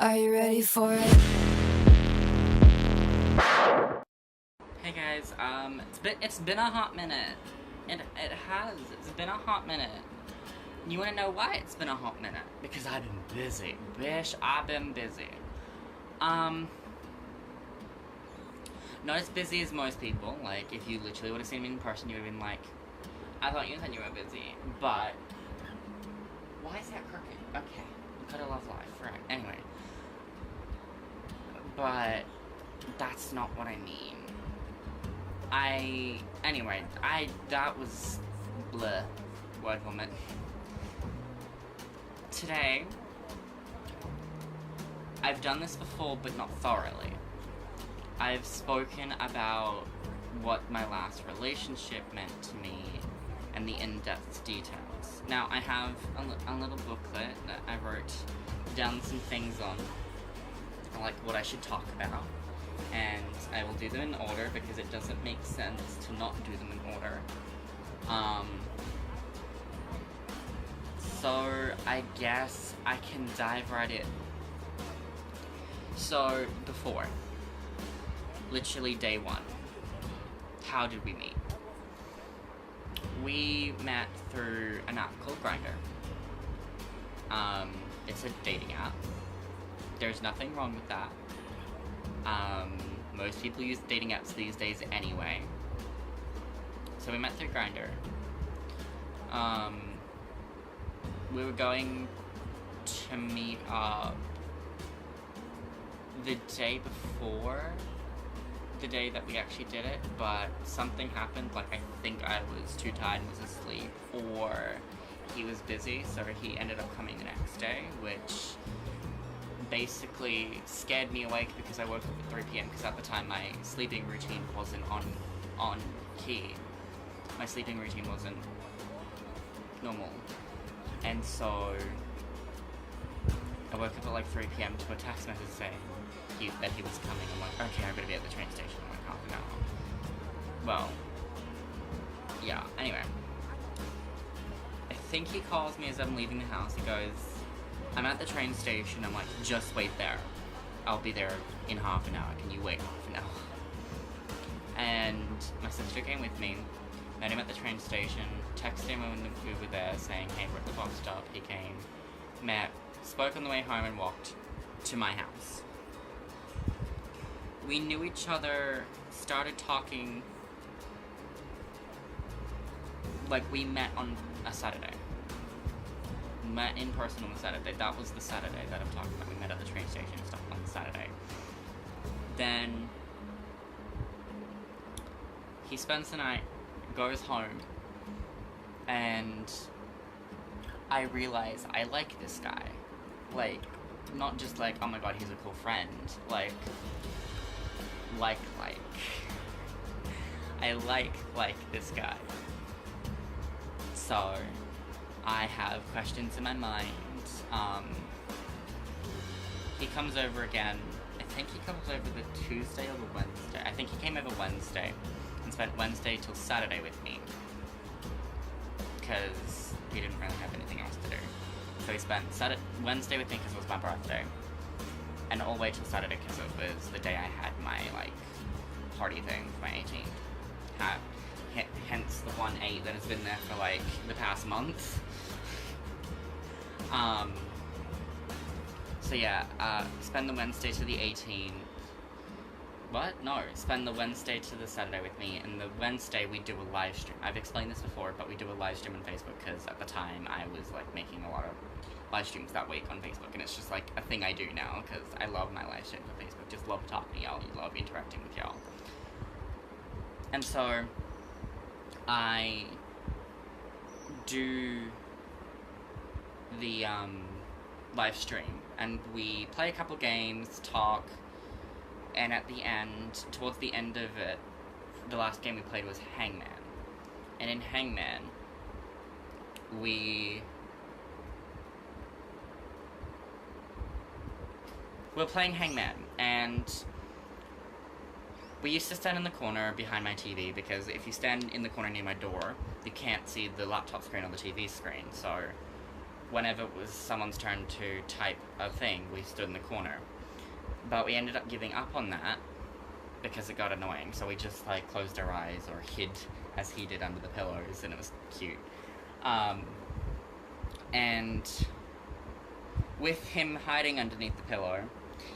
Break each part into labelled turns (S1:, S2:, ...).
S1: Are you ready for it?
S2: Hey guys, it's been a hot minute. It's been a hot minute. You wanna know why it's been a hot minute? Because I've been busy. Bish, I've been busy. Um, Not as busy as most people. Like, if you literally would have seen me in person, you would have been like, I thought you said you were busy. But, why is that crooked? Okay, you cut it off live, right, anyway. But, that's not what I mean. That was bleh, word vomit. Today, I've done this before, but not thoroughly. I've spoken about what my last relationship meant to me and the in-depth details. Now, I have a little booklet that I wrote down some things on, like what I should talk about. And I will do them in order because it doesn't make sense to not do them in order. So I guess I can dive right in. So, before. Literally day one. How did we meet? We met through an app called Grindr. It's a dating app. There's nothing wrong with that. Most people use dating apps these days anyway. So we met through Grindr. We were going to meet up the day before the day that we actually did it, but something happened. Like, I think I was too tired and was asleep, or he was busy, so he ended up coming the next day, which basically scared me awake because I woke up at 3 p.m. because at the time my sleeping routine wasn't on key. My sleeping routine wasn't normal. And so I woke up at like 3 p.m. to a text message saying that he was coming. I'm like, okay, I'm gonna be at the train station in like half an hour. Well, yeah, anyway. I think he calls me as I'm leaving the house. He goes, I'm at the train station. I'm like, just wait there. I'll be there in half an hour. Can you wait half an hour? And my sister came with me. Met him at the train station. Texted him when we were there saying, hey, we're at the bus stop. He came, met, spoke on the way home, and walked to my house. We knew each other, started talking, like we met on a Saturday. Met in person on the Saturday. That was the Saturday that I'm talking about. We met at the train station and stuff on the Saturday. Then he spends the night, goes home, and I realize I like this guy. Like, not just like, oh my god, he's a cool friend. Like, I like this guy. So I have questions in my mind. He comes over again. I think he comes over the Tuesday or the Wednesday. I think he came over Wednesday and spent Wednesday till Saturday with me because he didn't really have anything else to do. So he spent Wednesday with me because it was my birthday, and all the way till Saturday because it was the day I had my like party thing for my 18th. Hence the 1-8 that has been there for like the past month. So yeah, spend the Wednesday to the 18th. What? No, spend the Wednesday to the Saturday with me, and the Wednesday we do a live stream. I've explained this before, but we do a live stream on Facebook because at the time I was like making a lot of live streams that week on Facebook, and it's just like a thing I do now because I love my live streams on Facebook. Just love talking to y'all, love interacting with y'all. And so I do the live stream, and we play a couple games, talk, and at the end, towards the end of it, the last game we played was Hangman. And in Hangman, we were playing Hangman, and we used to stand in the corner behind my TV, because if you stand in the corner near my door, you can't see the laptop screen or the TV screen, so whenever it was someone's turn to type a thing, we stood in the corner. But we ended up giving up on that because it got annoying, so we just like closed our eyes or hid as he did under the pillows, and it was cute. And with him hiding underneath the pillow,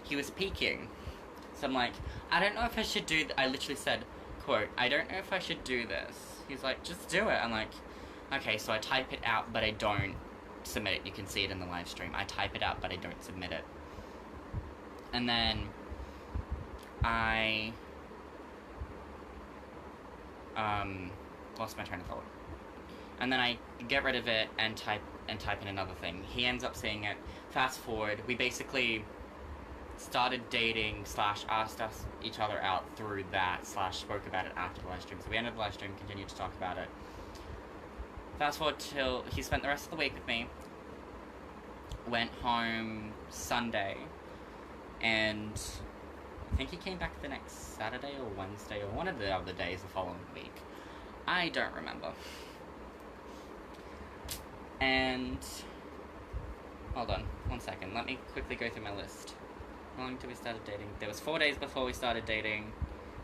S2: he was peeking. So I'm like, I don't know if I should do I literally said, quote, I don't know if I should do this. He's like, just do it. I'm like, okay, so I type it out, but I don't submit it. You can see it in the live stream. I type it out, but I don't submit it. And then I lost my train of thought. And then I get rid of it and type in another thing. He ends up seeing it. Fast forward, we basically started dating / asked each other out through that / spoke about it after the live stream. So we ended the live stream, continued to talk about it. Fast forward till he spent the rest of the week with me. Went home Sunday, and I think he came back the next Saturday or Wednesday or one of the other days the following week. I don't remember. And hold on, 1 second. Let me quickly go through my list. How long did we start dating? There was 4 days before we started dating.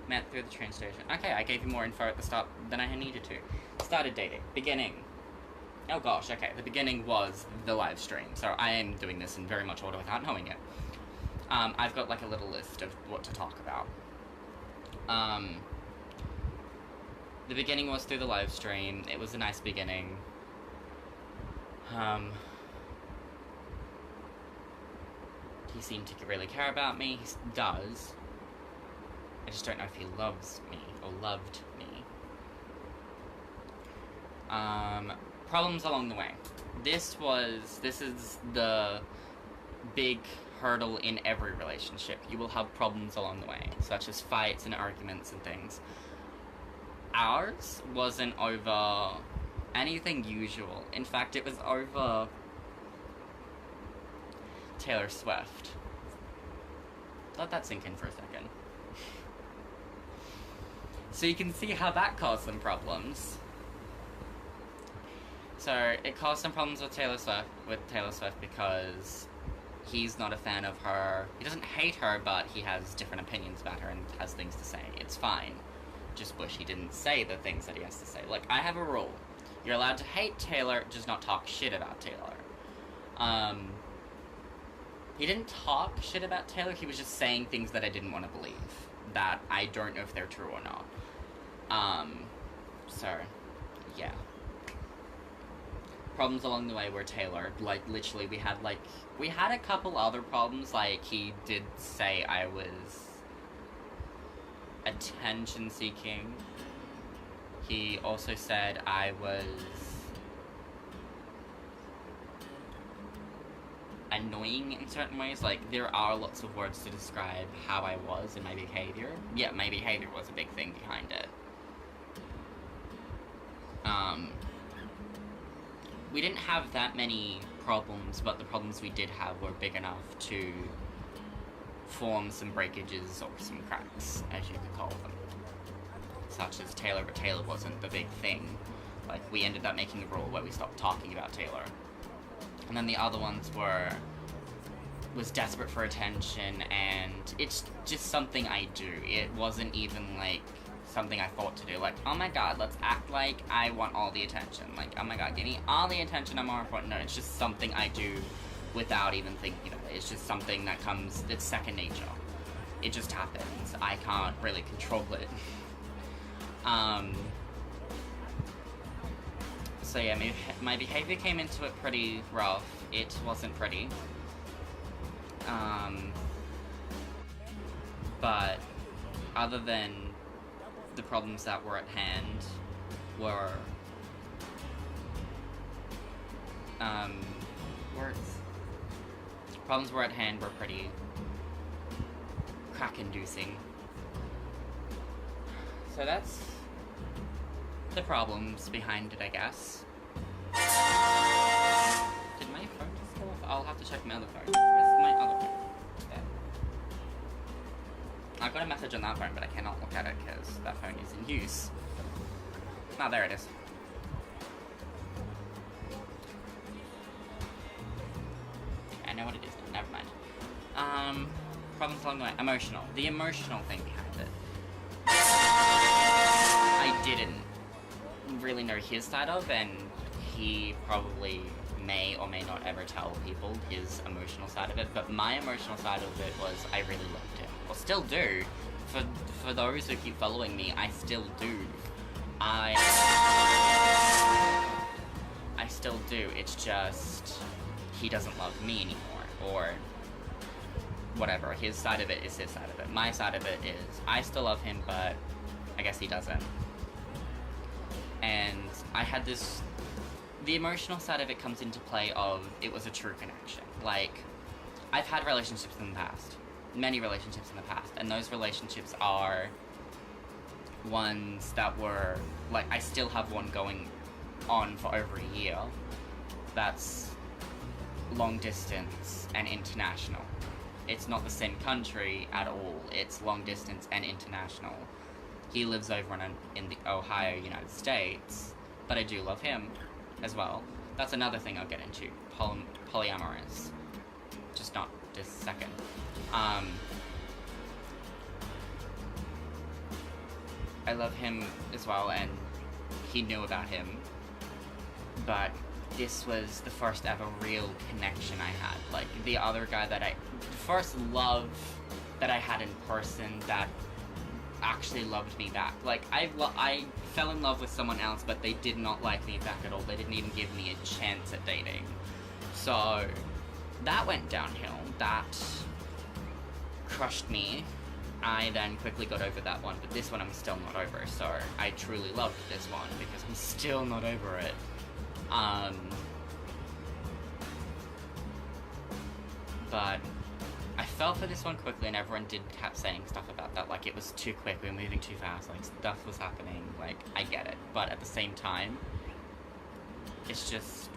S2: Met through the train station. Okay, I gave you more info at the start than I needed to. Started dating. Beginning. Oh gosh, okay. The beginning was the live stream. So I am doing this in very much order without knowing it. I've got like a little list of what to talk about. The beginning was through the live stream. It was a nice beginning. He seemed to really care about me. He does. I just don't know if he loves me or loved me. Problems along the way. This is the big hurdle in every relationship. You will have problems along the way, such as fights and arguments and things. Ours wasn't over anything usual. In fact, it was over Taylor Swift. Let that sink in for a second. So you can see how that caused some problems. So it caused some problems with Taylor Swift because he's not a fan of her. He doesn't hate her, but he has different opinions about her and has things to say. It's fine. Just wish he didn't say the things that he has to say. Like, I have a rule. You're allowed to hate Taylor, just not talk shit about Taylor. He didn't talk shit about Taylor, he was just saying things that I didn't want to believe. That I don't know if they're true or not. So, yeah. Problems along the way were Taylor. Like, literally, we had a couple other problems. Like, he did say I was attention-seeking. He also said I was annoying in certain ways. Like, there are lots of words to describe how I was in my behavior. Yeah, my behavior was a big thing behind it. We didn't have that many problems, but the problems we did have were big enough to form some breakages or some cracks, as you could call them. Such as Taylor, but Taylor wasn't the big thing. Like, we ended up making a rule where we stopped talking about Taylor. And then the other ones was desperate for attention, and it's just something I do. It wasn't even, like, something I thought to do. Like, oh my god, let's act like I want all the attention. Like, oh my god, give me all the attention, I'm more important. No, it's just something I do without even thinking of it. It's just something that comes, it's second nature. It just happens. I can't really control it. So yeah, my behavior came into it pretty rough. It wasn't pretty. But other than the problems that were at hand problems were at hand were pretty crack-inducing. So that's the problems behind it, I guess. Did my phone just go off? I'll have to check my other phone. Where's my other phone? There. I've got a message on that phone, but I cannot look at it because that phone is in use. Ah, there it is. problems along the way. Emotional. The emotional thing behind it. I didn't really know his side of, and he probably may or may not ever tell people his emotional side of it, but my emotional side of it was I really loved him. Well, still do. For those who keep following me, I still do. I still do. It's just he doesn't love me anymore, or whatever. His side of it is his side of it. My side of it is I still love him, but I guess he doesn't. And I had this... The emotional side of it comes into play of it was a true connection. Like, I've had relationships in the past. Many relationships in the past. And those relationships are ones that were... Like, I still have one going on for over a year. That's long distance and international. It's not the same country at all. It's long distance and international. He lives over in the Ohio, United States, but I do love him as well. That's another thing I'll get into. Polyamorous. Just not this second. I love him as well, and he knew about him. But this was the first ever real connection I had. Like, the other guy that first love that I had in person that actually loved me back. Like, I fell in love with someone else, but they did not like me back at all. They didn't even give me a chance at dating. So, that went downhill. That crushed me. I then quickly got over that one, but this one I'm still not over, so I truly loved this one because I'm still not over it. But I fell for this one quickly, and everyone kept saying stuff about that, like it was too quick, we were moving too fast, like stuff was happening, like I get it, but at the same time, it's just,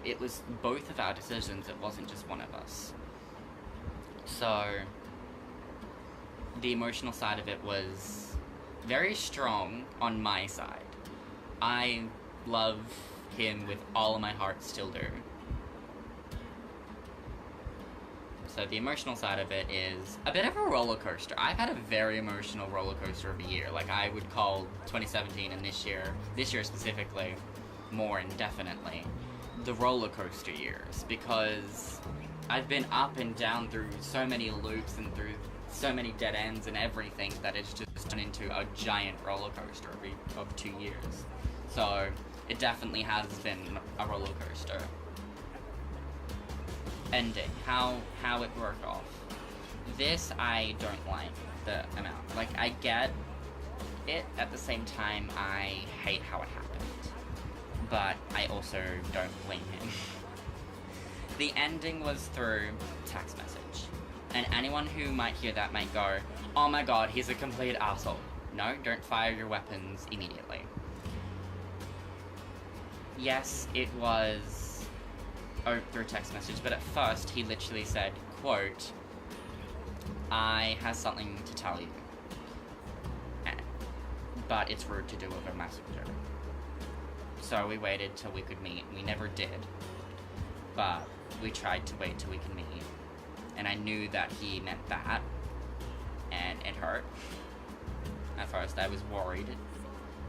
S2: it was both of our decisions, it wasn't just one of us. So, the emotional side of it was very strong on my side. I love him with all of my heart, still do. So the emotional side of it is a bit of a roller coaster. I've had a very emotional roller coaster of a year. Like, I would call 2017 and this year specifically, more indefinitely, the roller coaster years, because I've been up and down through so many loops and through so many dead ends and everything that it's just turned into a giant roller coaster of 2 years. So it definitely has been a roller coaster. Ending, how it worked off. This I don't like the amount. Like, I get it, at the same time I hate how it happened. But I also don't blame him. The ending was through text message. And anyone who might hear that might go, oh my god, he's a complete asshole. No, don't fire your weapons immediately. Yes, it was through text message, but at first he literally said, quote, I have something to tell you, but it's rude to do over Messenger. So we waited till we could meet. We never did, but we tried to wait till we could meet. And I knew that he meant that, and it hurt. At first I was worried,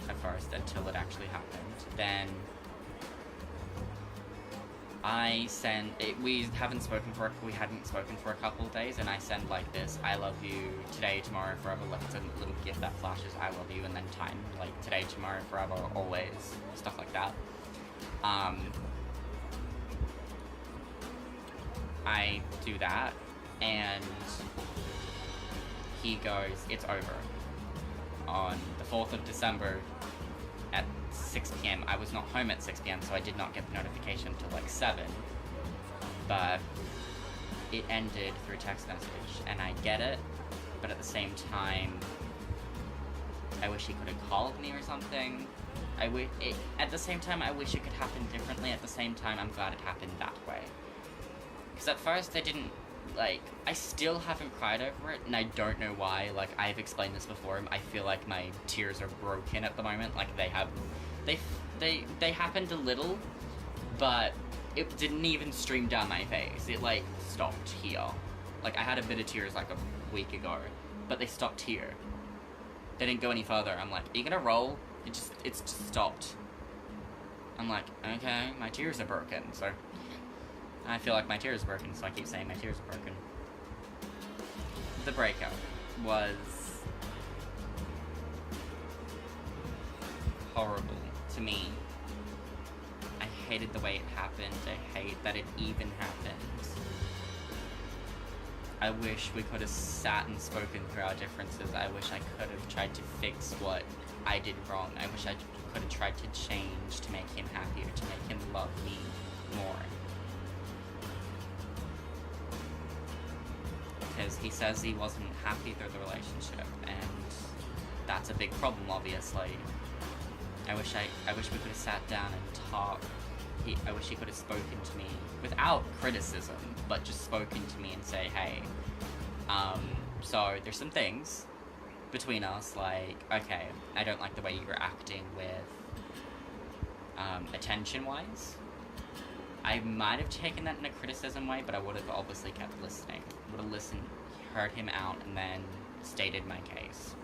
S2: until it actually happened. Then I sent it. We hadn't spoken for a couple of days, and I sent like this, I love you, today, tomorrow, forever, like it's a little gift that flashes, I love you, and then time, like today, tomorrow, forever, always, stuff like that. I do that, and he goes, it's over. On the 4th of December at 6 p.m. I was not home at 6 p.m, so I did not get the notification until like 7. But it ended through text message, and I get it, but at the same time, I wish he could have called me or something. At the same time, I wish it could happen differently. At the same time, I'm glad it happened that way. Because at first I didn't, like, I still haven't cried over it, and I don't know why. Like, I've explained this before, I feel like my tears are broken at the moment. Like, they happened a little, but it didn't even stream down my face. It, like, stopped here. Like, I had a bit of tears like a week ago, but they stopped here. They didn't go any further. I'm like, are you gonna roll? It's just stopped. I'm like, okay, my tears are broken, so I feel like my tears are broken, so I keep saying my tears are broken. The breakup was horrible to me. I hated the way it happened. I hate that it even happened. I wish we could have sat and spoken through our differences. I wish I could have tried to fix what I did wrong. I wish I could have tried to change to make him happier, to make him love me more. Because he says he wasn't happy through the relationship, and that's a big problem, obviously. I wish we could have sat down and talked. I wish he could have spoken to me without criticism, but just spoken to me and say, hey, so there's some things between us, like, okay, I don't like the way you were acting with attention-wise. I might have taken that in a criticism way, but I would have obviously kept listening. Would have listened, heard him out, and then stated my case.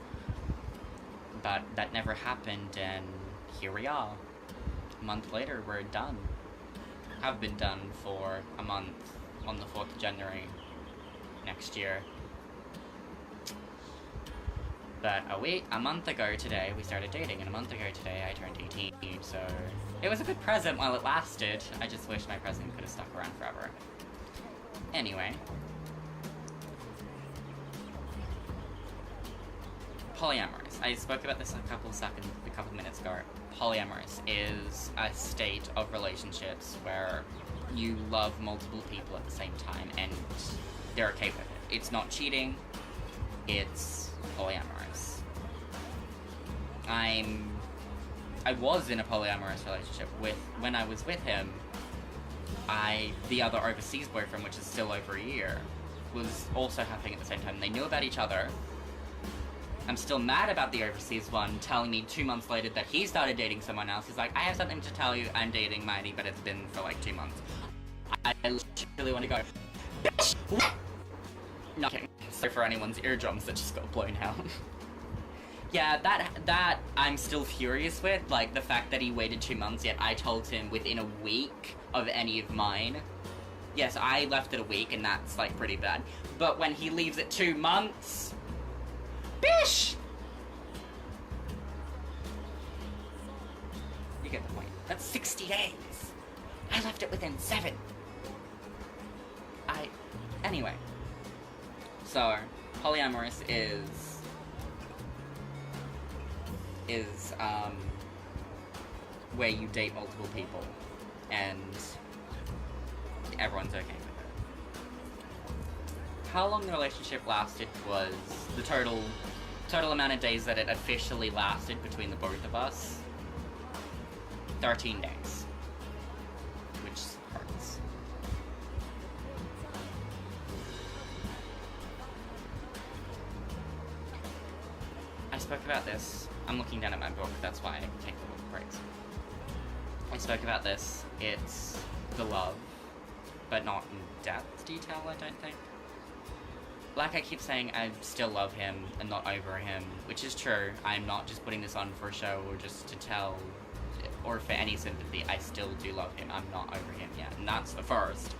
S2: But that never happened, and here we are. A month later, we're done. Have been done for a month on the 4th of January next year. But a month ago today, we started dating, and a month ago today, I turned 18, so it was a good present while it lasted. I just wish my present could have stuck around forever. Anyway. Polyamorous. I spoke about this a couple minutes ago. Polyamorous is a state of relationships where you love multiple people at the same time and they're okay with it. It's not cheating, it's polyamorous. I was in a polyamorous relationship when I was with him, the other overseas boyfriend, which is still over a year, was also happening at the same time. They knew about each other. I'm still mad about the overseas one telling me 2 months later that he started dating someone else. He's like, I have something to tell you, I'm dating Mighty, but it's been for like 2 months. I literally want to go, bitch! Not kidding. Sorry for anyone's eardrums that just got blown out. Yeah, that I'm still furious with, like the fact that he waited 2 months, yet I told him within a week of any of mine. Yes, I left it a week, and that's like pretty bad. But when he leaves it 2 months, bish! You get the point. That's 60 days. I left it within 7. Anyway. So, polyamorous is where you date multiple people and everyone's okay with it. How long the relationship lasted was the total amount of days that it officially lasted between the both of us. 13 days. Which hurts. I spoke about this. I'm looking down at my book, that's why I take the book breaks. I spoke about this. It's the love, but not in depth detail, I don't think. Like I keep saying, I still love him and not over him, which is true. I'm not just putting this on for a show or just to tell, or for any sympathy. I still do love him. I'm not over him yet, and that's the first.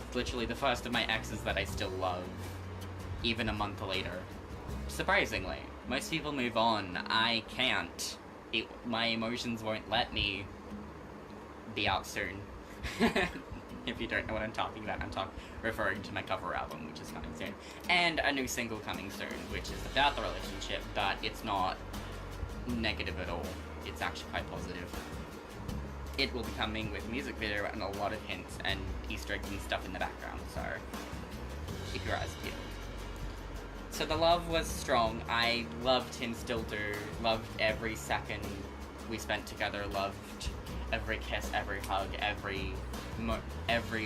S2: It's literally the first of my exes that I still love, even a month later. Surprisingly. Most people move on. I can't. My emotions won't let me be out soon. If you don't know what I'm talking about, I'm referring to my cover album, which is coming soon. And a new single coming soon, which is about the relationship, but it's not negative at all. It's actually quite positive. It will be coming with music video and a lot of hints and Easter eggs and stuff in the background, so keep your eyes peeled. So the love was strong. I loved him, still do. Loved every second we spent together. Loved every kiss, every hug, every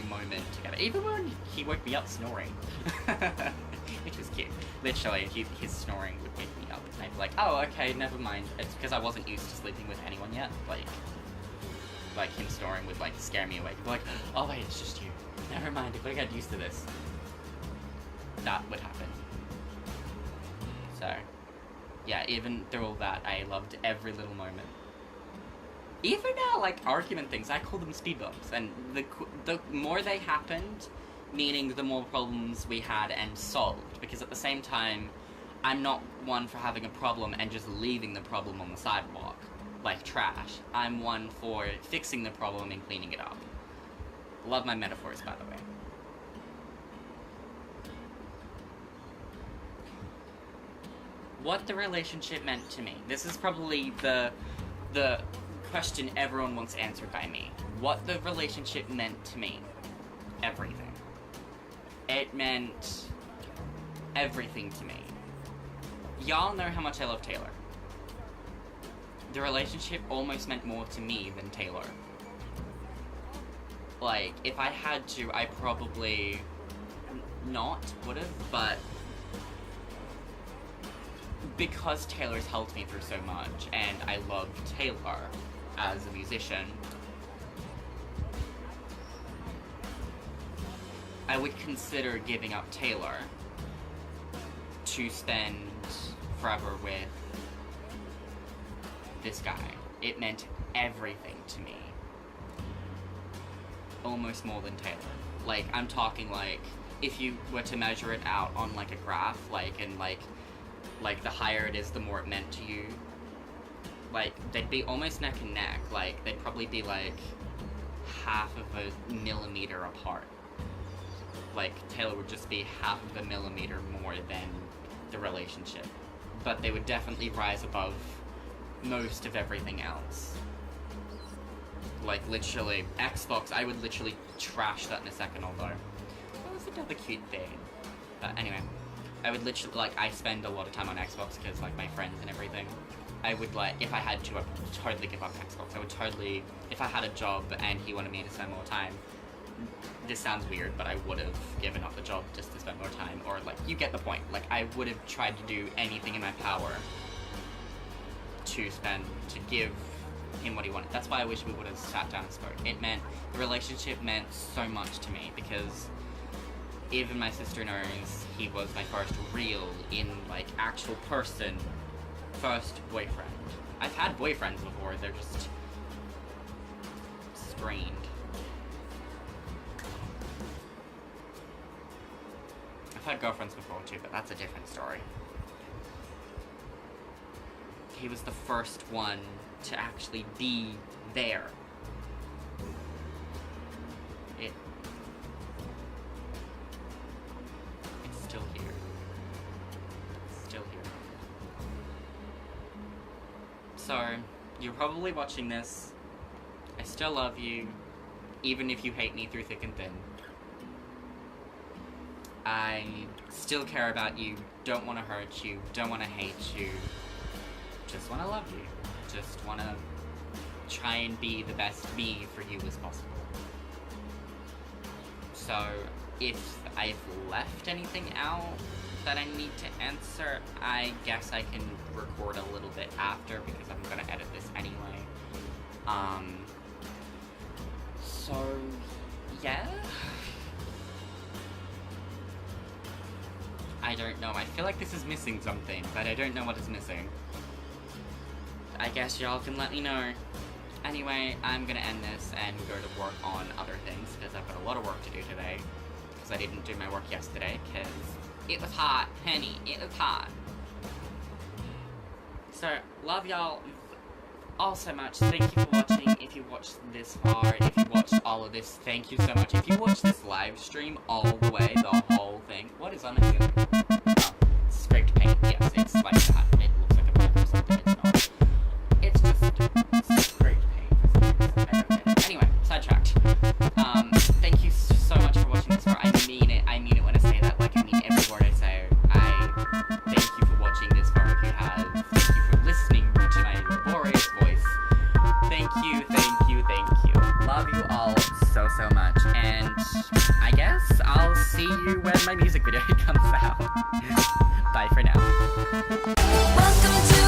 S2: moment together. Even when he woke me up snoring. Which was cute. Literally, his snoring would wake me up. And I'd be like, oh, okay, never mind. It's because I wasn't used to sleeping with anyone yet. Like him snoring would, like, scare me awake. I'd be like, oh wait, it's just you. Never mind, if I get used to this. that would happen. So, yeah, even through all that, I loved every little moment. Even now, like, argument things, I call them speed bumps, and the more they happened, meaning the more problems we had and solved, because at the same time, I'm not one for having a problem and just leaving the problem on the sidewalk, like trash. I'm one for fixing the problem and cleaning it up. Love my metaphors, by the way. What the relationship meant to me. This is probably the question everyone wants answered by me. What the relationship meant to me. Everything. It meant everything to me. Y'all know how much I love Taylor. The relationship almost meant more to me than Taylor. Like, if I had to, I probably not would've, but because Taylor's helped me through so much, and I love Taylor as a musician, I would consider giving up Taylor to spend forever with this guy. It meant everything to me. Almost more than Taylor. Like, I'm talking like, if you were to measure it out on like a graph, like, and like the higher it is, the more it meant to you. Like, they'd be almost neck and neck. Like, they'd probably be like half of a millimeter apart. Like, Taylor would just be half of a millimeter more than the relationship. But they would definitely rise above most of everything else. Like, literally, Xbox, I would literally trash that in a second, although that was another cute thing. But anyway, I would literally, like, I spend a lot of time on Xbox because, like, my friends and everything. I would, like, if I had to, I would totally give up Xbox. I would totally, if I had a job and he wanted me to spend more time, this sounds weird, but I would have given up the job just to spend more time, or, like, you get the point. Like, I would have tried to do anything in my power to give him what he wanted. That's why I wish we would have sat down and spoke. The relationship meant so much to me, because even my sister knows he was my first real, like, actual person, first boyfriend. I've had boyfriends before, they're just strained. I've had girlfriends before too, but that's a different story. He was the first one to actually be there. It's still here. It's still here. So, you're probably watching this. I still love you, even if you hate me through thick and thin. I still care about you, don't want to hurt you, don't want to hate you, just want to love you. Just want to try and be the best me for you as possible. So, if I've left anything out that I need to answer, I guess I can record a little bit after, because I'm going to edit this anyway. So, yeah? I don't know. I feel like this is missing something, but I don't know what is missing. I guess y'all can let me know. Anyway, I'm gonna end this and go to work on other things, because I've got a lot of work to do today. Because I didn't do my work yesterday, because it was hot, honey. It was hot. So, love y'all all so much. Thank you for watching. If you watched this far, if you watched all of this, thank you so much. If you watched this live stream all the way, the whole thing. What is on it? Oh, scraped paint. Yes, it's like that. It looks like a map or something. It's not. It's just scraped paint for some reason. I don't get it. Anyway, sidetracked. Thank you so much for watching this far. I mean it. I mean it when I say that. Like, I mean every word I say. I thank you for watching this far if you have. Thank you for listening to my laborious voice. Thank you, thank you, thank you. Love you all so much. And I guess I'll see you when my music video comes out. Bye for now. Welcome to